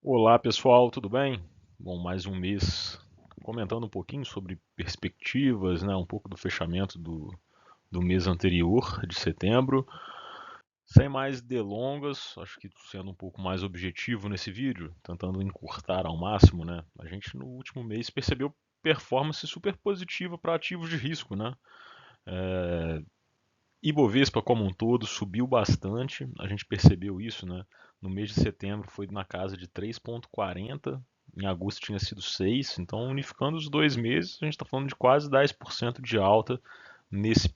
Olá pessoal, tudo bem? Bom, mais um mês comentando um pouquinho sobre perspectivas, né? Um pouco do fechamento do mês anterior, de setembro. Sem mais delongas, acho que sendo um pouco mais objetivo nesse vídeo, tentando encurtar ao máximo, né? A gente no último mês percebeu performance super positiva para ativos de risco, né? Ibovespa como um todo subiu bastante, a gente percebeu isso, né? No mês de setembro foi na casa de 3,40, em agosto tinha sido 6, então unificando os 2 meses, a gente está falando de quase 10% de alta nesse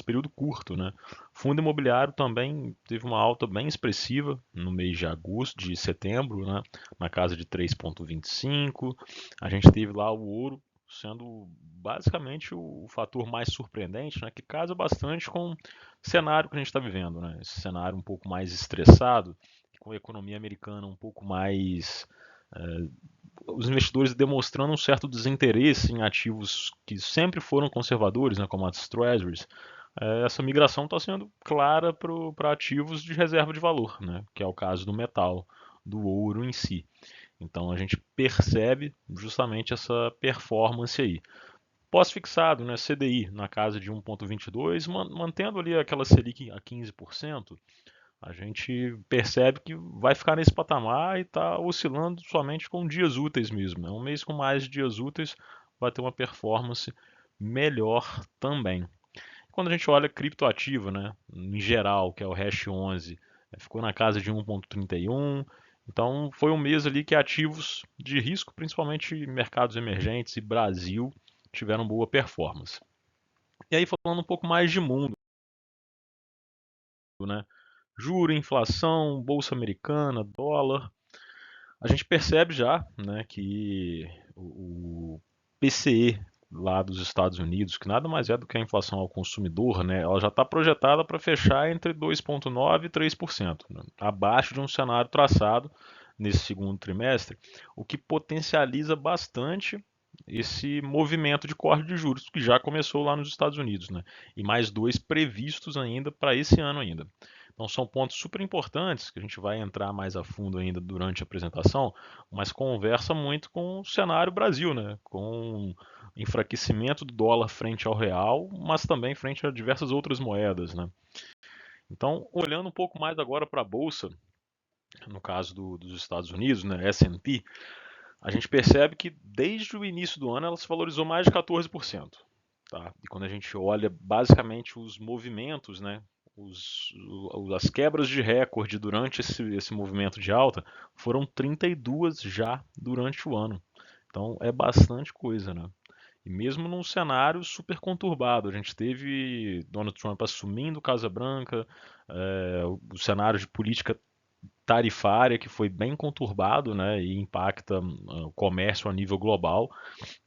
período curto, né? Fundo imobiliário também teve uma alta bem expressiva no mês de agosto, de setembro, né? Na casa de 3,25. A gente teve lá o ouro sendo basicamente o fator mais surpreendente, né? Que casa bastante com o cenário que a gente está vivendo, né? Esse cenário um pouco mais estressado, com a economia americana um pouco mais os investidores demonstrando um certo desinteresse em ativos que sempre foram conservadores, né, como as treasuries. Essa migração está sendo clara para ativos de reserva de valor, né, que é o caso do metal, do ouro em si. Então a gente percebe justamente essa performance aí. Pós-fixado, né, CDI na casa de 1,22, mantendo ali aquela Selic a 15%, a gente percebe que vai ficar nesse patamar e está oscilando somente com dias úteis mesmo, né? Um mês com mais dias úteis vai ter uma performance melhor também. Quando a gente olha criptoativa, né, em geral, que é o Hash 11, ficou na casa de 1,31. Então foi um mês ali que ativos de risco, principalmente mercados emergentes e Brasil, tiveram boa performance. E aí falando um pouco mais de mundo, né? Juro, inflação, bolsa americana, dólar. A gente percebe já, né, que o PCE lá dos Estados Unidos, que nada mais é do que a inflação ao consumidor, né, ela já está projetada para fechar entre 2,9% e 3%, né, abaixo de um cenário traçado nesse segundo trimestre, o que potencializa bastante esse movimento de corte de juros que já começou lá nos Estados Unidos, né, e mais dois previstos ainda para esse ano ainda. Então são pontos super importantes que a gente vai entrar mais a fundo ainda durante a apresentação, mas conversa muito com o cenário Brasil, né? Com enfraquecimento do dólar frente ao real, mas também frente a diversas outras moedas, né? Então, olhando um pouco mais agora para a bolsa, no caso dos Estados Unidos, né, S&P, a gente percebe que desde o início do ano ela se valorizou mais de 14%. Tá? E quando a gente olha basicamente os movimentos, né, as quebras de recorde durante esse movimento de alta foram 32 já durante o ano. Então é bastante coisa, né? E mesmo num cenário super conturbado, a gente teve Donald Trump assumindo Casa Branca, o cenário de política tarifária que foi bem conturbado, né, e impacta o comércio a nível global.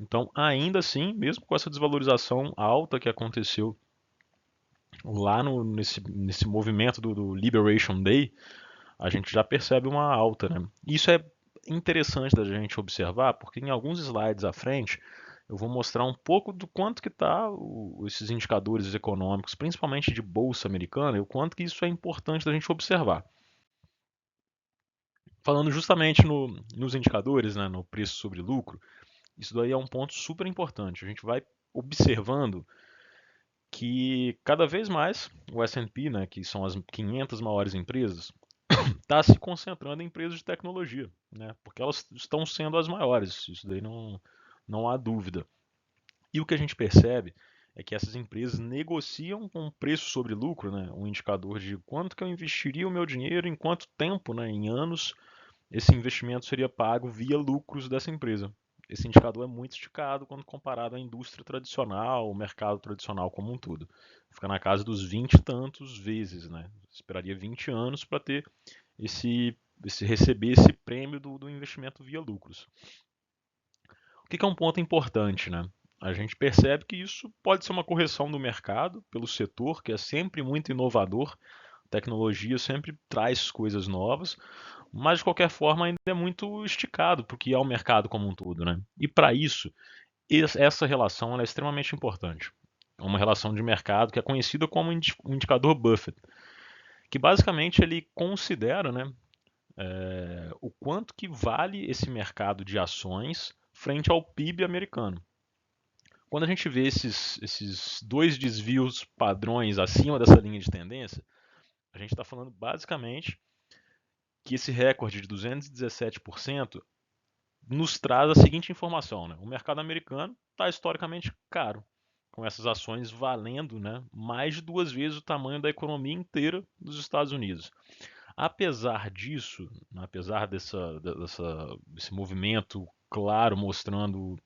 Então, ainda assim, mesmo com essa desvalorização alta que aconteceu lá nesse movimento do Liberation Day, a gente já percebe uma alta, né? Isso é interessante da gente observar, porque em alguns slides à frente eu vou mostrar um pouco do quanto que está esses indicadores econômicos, principalmente de bolsa americana, e o quanto que isso é importante da gente observar. Falando justamente nos indicadores, né, no preço sobre lucro, isso daí é um ponto super importante. A gente vai observando que cada vez mais o S&P, né, que são as 500 maiores empresas, está se concentrando em empresas de tecnologia, né, porque elas estão sendo as maiores, isso daí não há dúvida. E o que a gente percebe é que essas empresas negociam com preço sobre lucro, né, um indicador de quanto que eu investiria o meu dinheiro, em quanto tempo, né, em anos, esse investimento seria pago via lucros dessa empresa. Esse indicador é muito esticado quando comparado à indústria tradicional, o mercado tradicional como um todo. Fica na casa dos 20 e tantos vezes, né? Esperaria 20 anos para ter receber esse prêmio do investimento via lucros. O que é um ponto importante, né? A gente percebe que isso pode ser uma correção do mercado pelo setor, que é sempre muito inovador. Tecnologia sempre traz coisas novas, mas de qualquer forma ainda é muito esticado porque é o mercado como um todo, né? E para isso, essa relação é extremamente importante. É uma relação de mercado que é conhecida como o indicador Buffett, que basicamente ele considera, né, o quanto que vale esse mercado de ações frente ao PIB americano. Quando a gente vê esses dois desvios padrões acima dessa linha de tendência, a gente está falando basicamente que esse recorde de 217% nos traz a seguinte informação, né? O mercado americano está historicamente caro, com essas ações valendo, né, mais de 2 vezes o tamanho da economia inteira dos Estados Unidos. Apesar disso, apesar desse movimento claro mostrando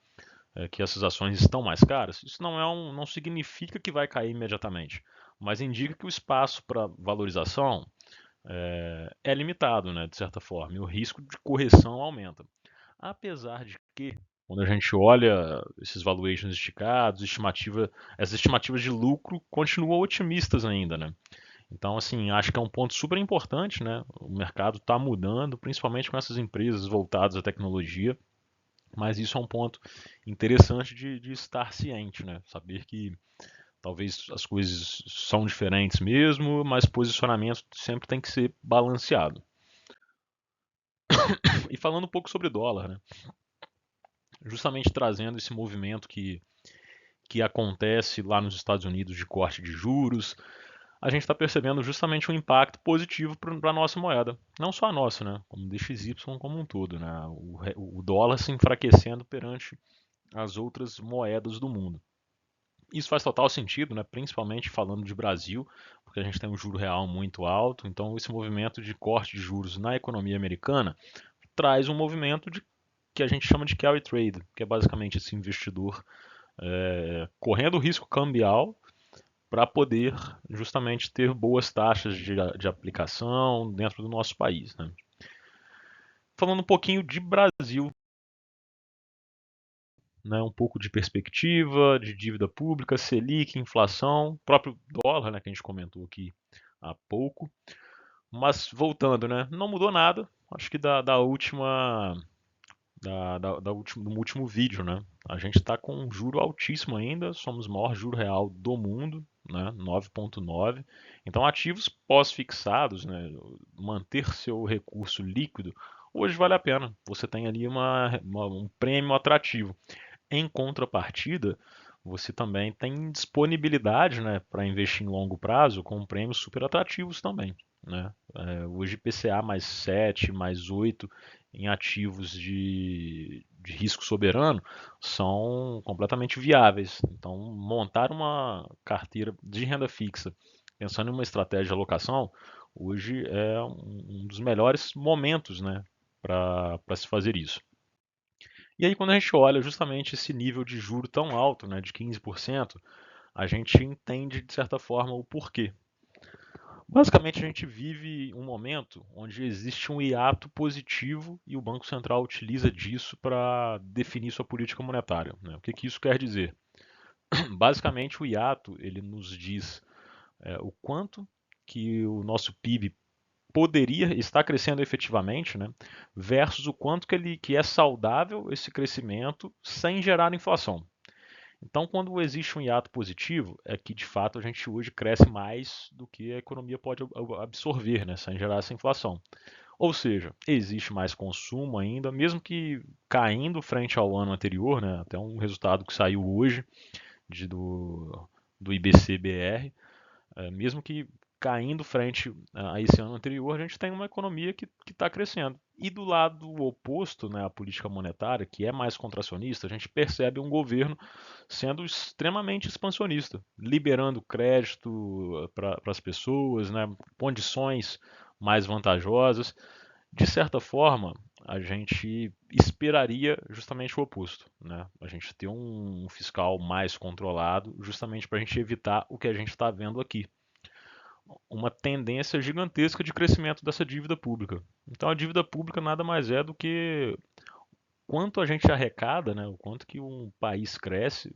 que essas ações estão mais caras, isso não significa que vai cair imediatamente, mas indica que o espaço para valorização é limitado, né, de certa forma, e o risco de correção aumenta. Apesar de que, quando a gente olha esses valuations esticados, essas estimativas de lucro continuam otimistas ainda, né? Então, assim, acho que é um ponto super importante, né? O mercado está mudando, principalmente com essas empresas voltadas à tecnologia, mas isso é um ponto interessante de estar ciente, né? Saber que talvez as coisas são diferentes mesmo, mas posicionamento sempre tem que ser balanceado. E falando um pouco sobre dólar, né? Justamente trazendo esse movimento que acontece lá nos Estados Unidos de corte de juros, a gente está percebendo justamente um impacto positivo para a nossa moeda. Não só a nossa, né? Como o DXY como um todo, né? O dólar se enfraquecendo perante as outras moedas do mundo. Isso faz total sentido, né? Principalmente falando de Brasil, porque a gente tem um juro real muito alto, então esse movimento de corte de juros na economia americana traz um movimento que a gente chama de carry trade, que é basicamente esse investidor correndo o risco cambial para poder justamente ter boas taxas de aplicação dentro do nosso país. Né? Falando um pouquinho de Brasil, né, um pouco de perspectiva, de dívida pública, Selic, inflação, próprio dólar, né, que a gente comentou aqui há pouco. Mas voltando, né, não mudou nada, acho que da última do último vídeo, né? A gente está com um juro altíssimo ainda, somos o maior juro real do mundo, né? 9,9. Então, ativos pós-fixados, né? Manter seu recurso líquido, hoje vale a pena. Você tem ali um prêmio atrativo. Em contrapartida, você também tem disponibilidade, né, para investir em longo prazo com prêmios super atrativos também. Né? Hoje PCA mais 7, mais 8 em ativos de risco soberano são completamente viáveis. Então, montar uma carteira de renda fixa pensando em uma estratégia de alocação, hoje é um dos melhores momentos, né, para se fazer isso. E aí, quando a gente olha justamente esse nível de juro tão alto, né, de 15%, a gente entende, de certa forma, o porquê. Basicamente, a gente vive um momento onde existe um hiato positivo e o Banco Central utiliza disso para definir sua política monetária. Né? O que, que isso quer dizer? Basicamente, o hiato ele nos diz o quanto que o nosso PIB poderia estar crescendo efetivamente, né, versus o quanto que é saudável esse crescimento sem gerar inflação. Então, quando existe um hiato positivo, é que de fato a gente hoje cresce mais do que a economia pode absorver, né, sem gerar essa inflação. Ou seja, existe mais consumo ainda, mesmo que caindo frente ao ano anterior, né, até um resultado que saiu hoje do IBC-BR, mesmo que caindo frente a esse ano anterior, a gente tem uma economia que está crescendo. E do lado oposto, né, a política monetária, que é mais contracionista, a gente percebe um governo sendo extremamente expansionista, liberando crédito para as pessoas, né, condições mais vantajosas. De certa forma, a gente esperaria justamente o oposto, né? A gente ter um fiscal mais controlado, justamente para a gente evitar o que a gente está vendo aqui, uma tendência gigantesca de crescimento dessa dívida pública. Então a dívida pública nada mais é do que quanto a gente arrecada, né, o quanto que um país cresce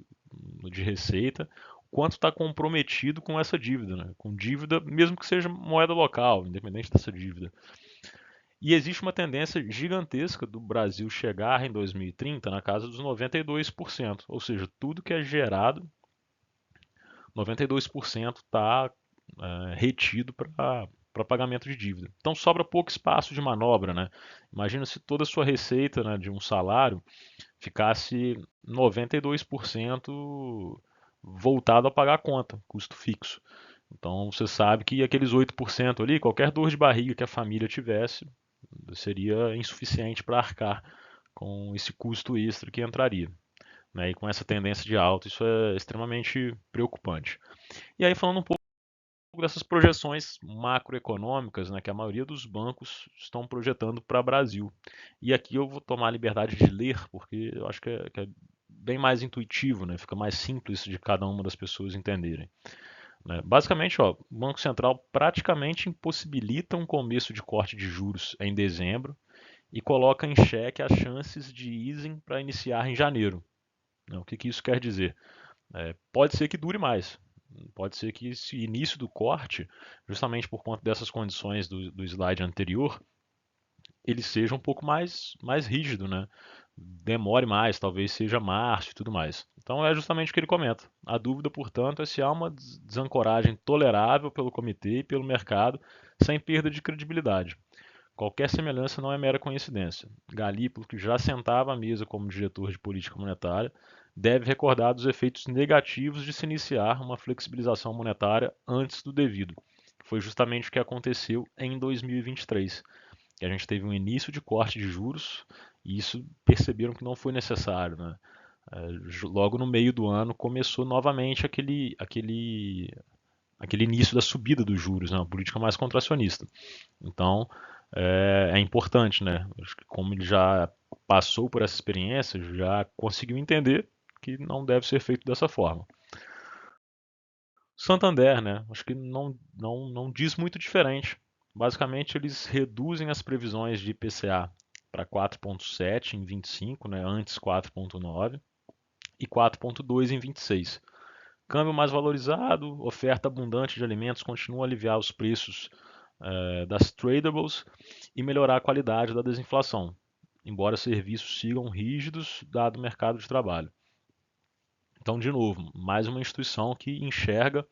de receita, quanto está comprometido com essa dívida, né, com dívida, mesmo que seja moeda local, independente dessa dívida. E existe uma tendência gigantesca do Brasil chegar em 2030 na casa dos 92%, ou seja, tudo que é gerado, 92% está retido para para pagamento de dívida. Então sobra pouco espaço de manobra, né? Imagina se toda a sua receita, né, de um salário ficasse 92% voltado a pagar a conta, custo fixo. Então você sabe que aqueles 8% ali, qualquer dor de barriga que a família tivesse, seria insuficiente para arcar com esse custo extra que entraria. Né? E com essa tendência de alta, isso é extremamente preocupante. E aí, falando um pouco dessas projeções macroeconômicas, né, que a maioria dos bancos estão projetando para o Brasil. E aqui eu vou tomar a liberdade de ler, porque eu acho que é bem mais intuitivo, né, fica mais simples de cada uma das pessoas entenderem. Né? Basicamente, ó, o Banco Central praticamente impossibilita um começo de corte de juros em dezembro e coloca em xeque as chances de easing para iniciar em janeiro. Né? O que, que isso quer dizer? Pode ser que dure mais. Pode ser que esse início do corte, justamente por conta dessas condições do slide anterior, ele seja um pouco mais rígido, né? Demore mais, talvez seja março e tudo mais. Então é justamente o que ele comenta. A dúvida, portanto, é se há uma desancoragem tolerável pelo comitê e pelo mercado, sem perda de credibilidade. Qualquer semelhança não é mera coincidência. Galípolo, que já sentava à mesa como diretor de política monetária, deve recordar dos efeitos negativos de se iniciar uma flexibilização monetária antes do devido. Foi justamente o que aconteceu em 2023, que a gente teve um início de corte de juros e isso perceberam que não foi necessário, né? Logo no meio do ano começou novamente aquele início da subida dos juros, né? Uma política mais contracionista. Então, é importante, né? Acho que como ele já passou por essa experiência, já conseguiu entender que não deve ser feito dessa forma. Santander, né? Acho que não diz muito diferente. Basicamente, eles reduzem as previsões de IPCA para 4,7 em 25, né? Antes 4,9 e 4,2 em 26. Câmbio mais valorizado, oferta abundante de alimentos continua a aliviar os preços das tradables e melhorar a qualidade da desinflação, embora serviços sigam rígidos dado o mercado de trabalho. Então, de novo, mais uma instituição que enxerga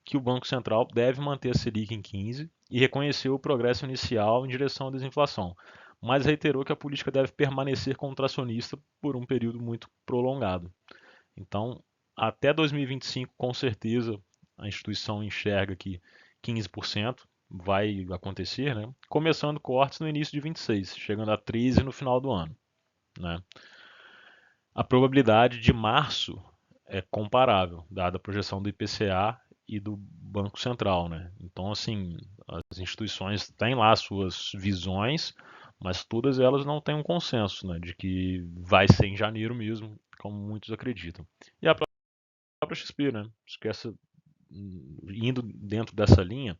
que o Banco Central deve manter a Selic em 15 e reconheceu o progresso inicial em direção à desinflação, mas reiterou que a política deve permanecer contracionista por um período muito prolongado. Então, até 2025, com certeza, a instituição enxerga que 15% vai acontecer, né? Começando cortes no início de 26, chegando a 13 no final do ano. Né? A probabilidade de março é comparável, dada a projeção do IPCA e do Banco Central. Né? Então, assim, as instituições têm lá suas visões, mas todas elas não têm um consenso, né, de que vai ser em janeiro mesmo, como muitos acreditam. E a própria XP, né, esquece, indo dentro dessa linha,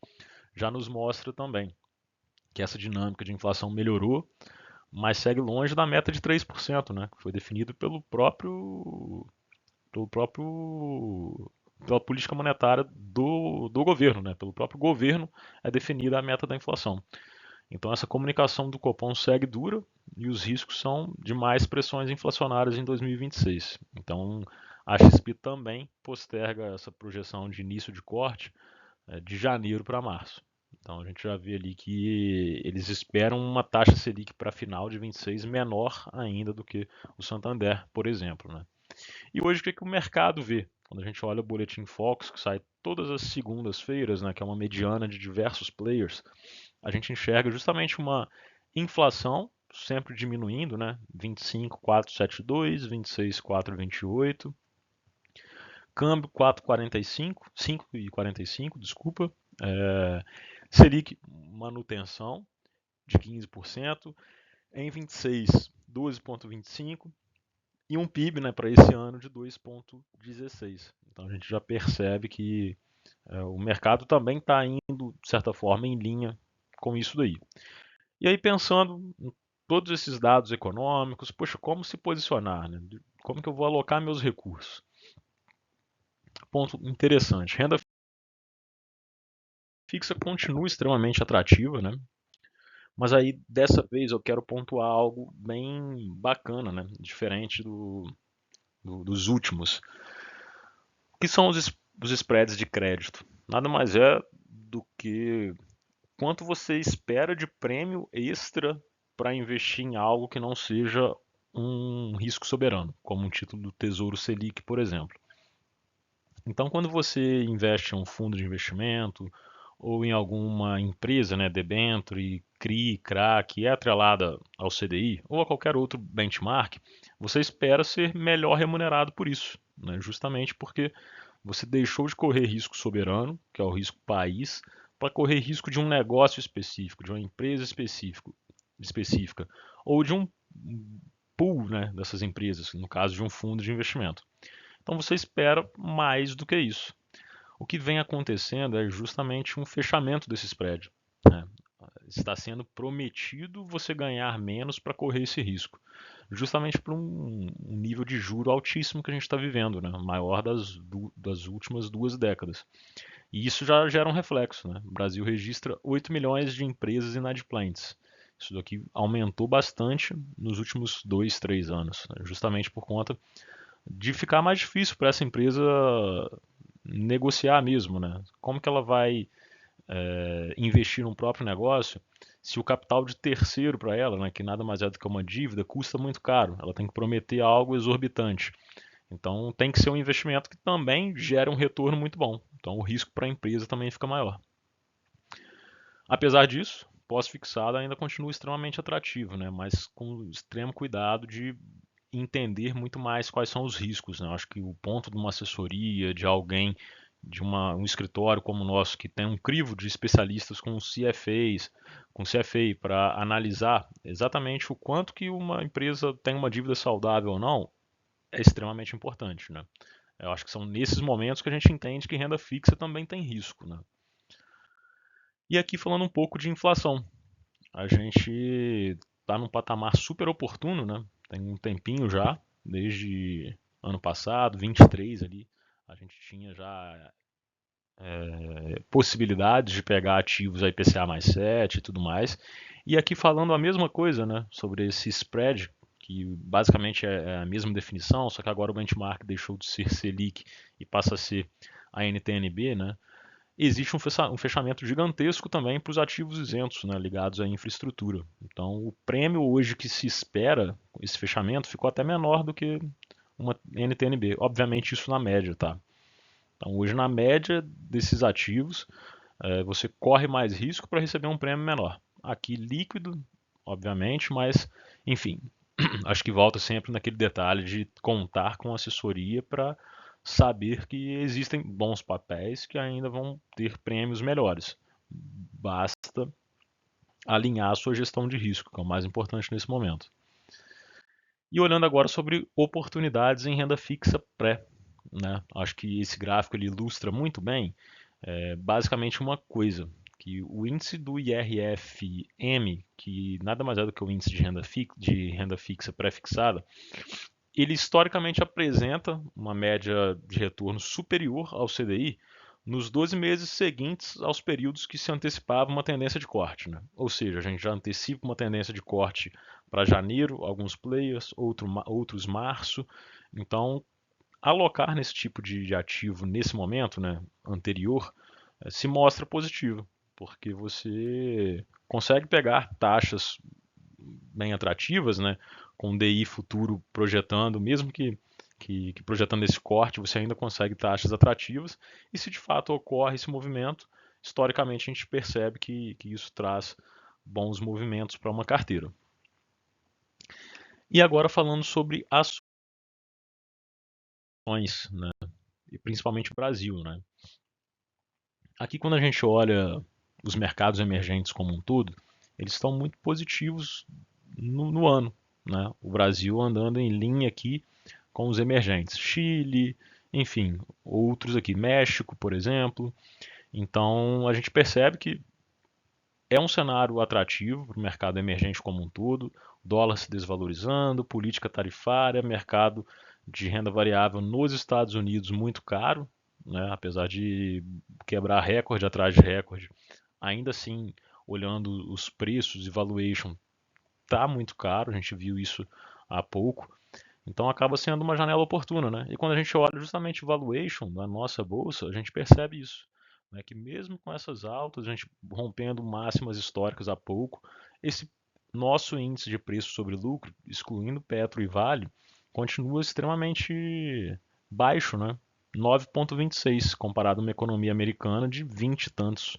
já nos mostra também que essa dinâmica de inflação melhorou, mas segue longe da meta de 3%, né, que foi definido pela política monetária do governo, né, pelo próprio governo é definida a meta da inflação. Então essa comunicação do Copom segue dura e os riscos são de mais pressões inflacionárias em 2026. Então a XP também posterga essa projeção de início de corte de janeiro para março. Então a gente já vê ali que eles esperam uma taxa Selic para final de 26 menor ainda do que o Santander, por exemplo. Né? E hoje o que, que o mercado vê? Quando a gente olha o Boletim Focus, que sai todas as segundas-feiras, né, que é uma mediana de diversos players, a gente enxerga justamente uma inflação sempre diminuindo, né? 25,472, 26,428, câmbio 4,45, 5,45, desculpa, Selic manutenção de 15%, em 26 12,25 e um PIB, né, para esse ano de 2,16. Então a gente já percebe que o mercado também está indo, de certa forma, em linha com isso daí. E aí pensando em todos esses dados econômicos, poxa, como se posicionar? Né? Como que eu vou alocar meus recursos? Ponto interessante. Renda fixa continua extremamente atrativa, né? Mas aí dessa vez eu quero pontuar algo bem bacana, né? Diferente dos últimos, que são os spreads de crédito. Nada mais é do que quanto você espera de prêmio extra para investir em algo que não seja um risco soberano, como um título do Tesouro Selic, por exemplo. Então, quando você investe em um fundo de investimento ou em alguma empresa, né, debênture, CRI, CRA, que é atrelada ao CDI ou a qualquer outro benchmark, você espera ser melhor remunerado por isso, né, justamente porque você deixou de correr risco soberano, que é o risco país, para correr risco de um negócio específico, de uma empresa específica, ou de um pool, né, dessas empresas, no caso de um fundo de investimento. Então você espera mais do que isso. O que vem acontecendo é justamente um fechamento desse spread, né? Está sendo prometido você ganhar menos para correr esse risco, justamente por um nível de juro altíssimo que a gente está vivendo, né? Maior das últimas 2 décadas. E isso já gera um reflexo, né? O Brasil registra 8 milhões de empresas inadimplentes. Isso daqui aumentou bastante nos últimos 2, 3 anos, né? Justamente por conta de ficar mais difícil para essa empresa negociar mesmo, né? Como que ela vai investir no próprio negócio se o capital de terceiro para ela, né, que nada mais é do que uma dívida, custa muito caro? Ela tem que prometer algo exorbitante. Então tem que ser um investimento que também gera um retorno muito bom. Então o risco para a empresa também fica maior. Apesar disso, pós-fixado ainda continua extremamente atrativo, né? Mas com extremo cuidado de entender muito mais quais são os riscos, né? Eu acho que o ponto de uma assessoria, de alguém, um escritório como o nosso, que tem um crivo de especialistas com CFAs, com CFA, para analisar exatamente o quanto que uma empresa tem uma dívida saudável ou não, é extremamente importante, né? Eu acho que são nesses momentos que a gente entende que renda fixa também tem risco, né? E aqui falando um pouco de inflação. A gente está num patamar super oportuno, né? Tem um tempinho já, desde ano passado, 23 ali, a gente tinha já possibilidades de pegar ativos a IPCA mais 7 e tudo mais. E aqui falando a mesma coisa, né? Sobre esse spread, que basicamente é a mesma definição, só que agora o benchmark deixou de ser Selic e passa a ser a NTNB, né? Existe um fechamento gigantesco também para os ativos isentos, né, ligados à infraestrutura. Então, o prêmio hoje que se espera, esse fechamento, ficou até menor do que uma NTNB. Obviamente, isso na média, tá? Então, hoje, na média desses ativos, você corre mais risco para receber um prêmio menor. Aqui, líquido, obviamente, mas, enfim, acho que volta sempre naquele detalhe de contar com assessoria para saber que existem bons papéis que ainda vão ter prêmios melhores. Basta alinhar a sua gestão de risco, que é o mais importante nesse momento. E olhando agora sobre oportunidades em renda fixa pré, né? Acho que esse gráfico ele ilustra muito bem, basicamente uma coisa, que o índice do IRFM, que nada mais é do que o índice de renda fixa pré-fixada, ele historicamente apresenta uma média de retorno superior ao CDI nos 12 meses seguintes aos períodos que se antecipava uma tendência de corte, né? Ou seja, a gente já antecipa uma tendência de corte para janeiro, alguns players, outros março. Então, alocar nesse tipo de ativo nesse momento, né, anterior, se mostra positivo, porque você consegue pegar taxas bem atrativas, né, com DI futuro projetando, mesmo que projetando esse corte, você ainda consegue taxas atrativas, e se de fato ocorre esse movimento, historicamente a gente percebe que isso traz bons movimentos para uma carteira. E agora falando sobre ações, né, e principalmente o Brasil, né. Aqui quando a gente olha os mercados emergentes como um todo, eles estão muito positivos no ano, né? O Brasil andando em linha aqui com os emergentes, Chile, enfim, outros aqui, México, por exemplo. Então a gente percebe que é um cenário atrativo para o mercado emergente como um todo, dólar se desvalorizando, política tarifária, mercado de renda variável nos Estados Unidos muito caro, né? Apesar de quebrar recorde atrás de recorde, ainda assim, olhando os preços e valuation, está muito caro, a gente viu isso há pouco. Então acaba sendo uma janela oportuna, né? E quando a gente olha justamente valuation da nossa bolsa, a gente percebe isso. né, que mesmo com essas altas, a gente rompendo máximas históricas há pouco, esse nosso índice de preço sobre lucro, excluindo Petro e Vale, continua extremamente baixo, né? 9,26 comparado a uma economia americana de 20 e tantos.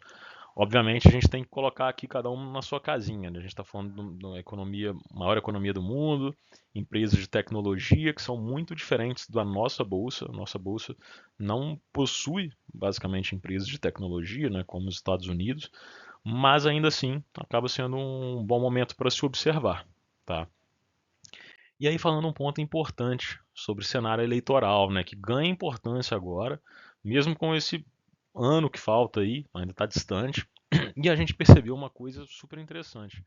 Obviamente, a gente tem que colocar aqui cada um na sua casinha, né? A gente está falando de uma economia, maior economia do mundo, empresas de tecnologia que são muito diferentes da nossa bolsa. A nossa bolsa não possui basicamente empresas de tecnologia, né, como os Estados Unidos, mas ainda assim acaba sendo um bom momento para se observar, tá? E aí falando um ponto importante sobre o cenário eleitoral, né, que ganha importância agora, mesmo com esse ano que falta aí, ainda está distante, e a gente percebeu uma coisa super interessante.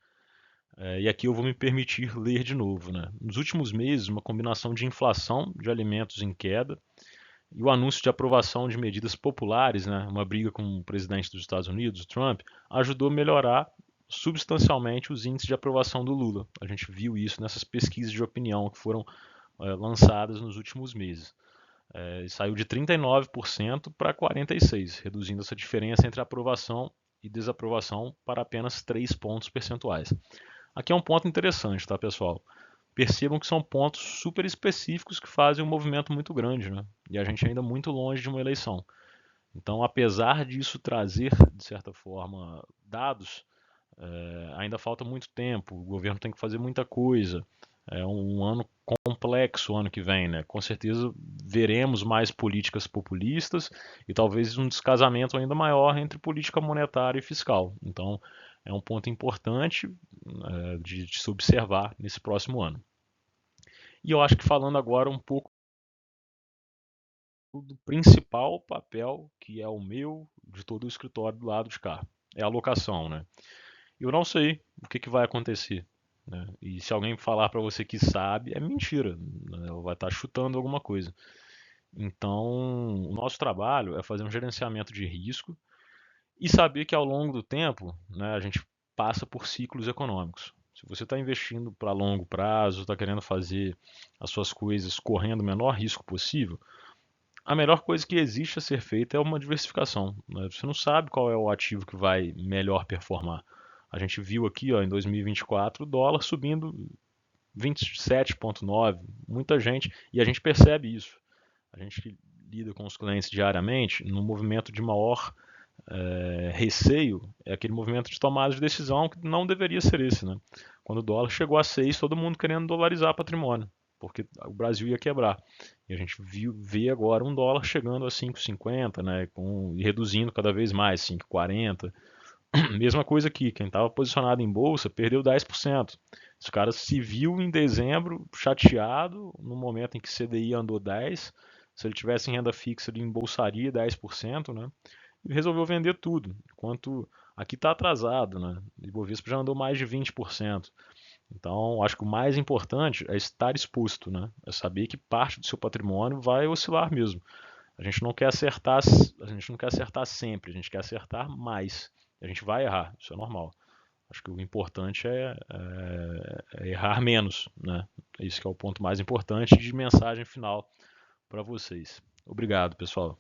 E aqui eu vou me permitir ler de novo, né? Nos últimos meses, uma combinação de inflação de alimentos em queda e o anúncio de aprovação de medidas populares, né, uma briga com o presidente dos Estados Unidos, Trump, ajudou a melhorar substancialmente os índices de aprovação do Lula. A gente viu isso nessas pesquisas de opinião que foram lançadas nos últimos meses. Saiu de 39% para 46%, reduzindo essa diferença entre aprovação e desaprovação para apenas 3 pontos percentuais. Aqui é um ponto interessante, tá, pessoal? Percebam que são pontos super específicos que fazem um movimento muito grande, né? E a gente ainda muito longe de uma eleição. Então, apesar disso trazer, de certa forma, dados, ainda falta muito tempo, o governo tem que fazer muita coisa. É um ano complexo o ano que vem, né? Com certeza veremos mais políticas populistas e talvez um descasamento ainda maior entre política monetária e fiscal. Então, é um ponto importante de se observar nesse próximo ano. E eu acho que falando agora um pouco do principal papel que é o meu, de todo o escritório do lado de cá, é a alocação, né? Eu não sei o que vai acontecer, né? E se alguém falar para você que sabe, é mentira, né? Ela vai estar chutando alguma coisa. Então, o nosso trabalho é fazer um gerenciamento de risco e saber que ao longo do tempo, né, a gente passa por ciclos econômicos. Se você está investindo para longo prazo, está querendo fazer as suas coisas correndo o menor risco possível, a melhor coisa que existe a ser feita é uma diversificação, né? Você não sabe qual é o ativo que vai melhor performar. A gente viu aqui, ó, em 2024 o dólar subindo 27,9, muita gente, e a gente percebe isso. A gente que lida com os clientes diariamente, no movimento de maior receio, é aquele movimento de tomada de decisão que não deveria ser esse, né? Quando o dólar chegou a 6, todo mundo querendo dolarizar patrimônio, porque o Brasil ia quebrar. E a gente vê agora um dólar chegando a 5,50, né, e reduzindo cada vez mais, 5,40. Mesma coisa aqui, quem estava posicionado em bolsa perdeu 10%. Os caras se viu em dezembro chateado, no momento em que CDI andou 10%, se ele tivesse em renda fixa ele embolsaria 10%, né? E resolveu vender tudo, enquanto aqui está atrasado, né? O Ibovespa já andou mais de 20%. Então, acho que o mais importante é estar exposto, né? É saber que parte do seu patrimônio vai oscilar mesmo. A gente não quer acertar, a gente não quer acertar sempre, a gente quer acertar mais. A gente vai errar, isso é normal. Acho que o importante é errar menos, né? Esse que é o ponto mais importante de mensagem final para vocês. Obrigado, pessoal.